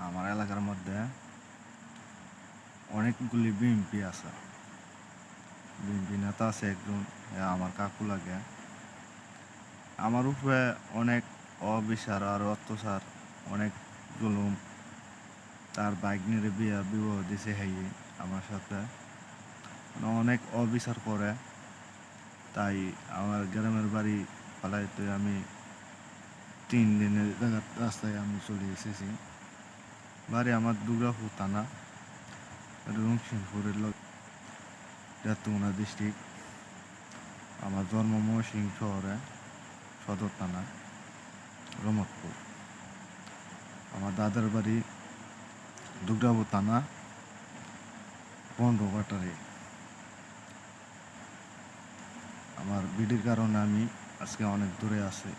আমার এলাকার মধ্যে অনেকগুলি বিএমপি আছে। বিএমপি নেতা আছে একজন, আমার কাকু লাগে। আমার উপরে অনেক অবিচার আর অত্যাচার, অনেক জুলুম। তার বাইক নিয়ে বিবাহ দিছে হাইয়ে আমার সাথে, অনেক অবিচার করে। তাই আমার গ্রামের বাড়ি পালাইতে আমি 3 দিনের রাস্তায় আমি চলে এসেছি। বাড়ি আমার দুর্গাপুর থানা, রংসিংপুরের তেতুনা ডিস্ট্রিক্ট। আমার জন্ম ময়মনসিংহ শহরে, সদর থানা, রমতপুর। আমার দাদার বাড়ি দুর্গাপুর থানা, পনেরোঘাটারে। আমার বিডির কারণে আমি আজকে অনেক দূরে আছি।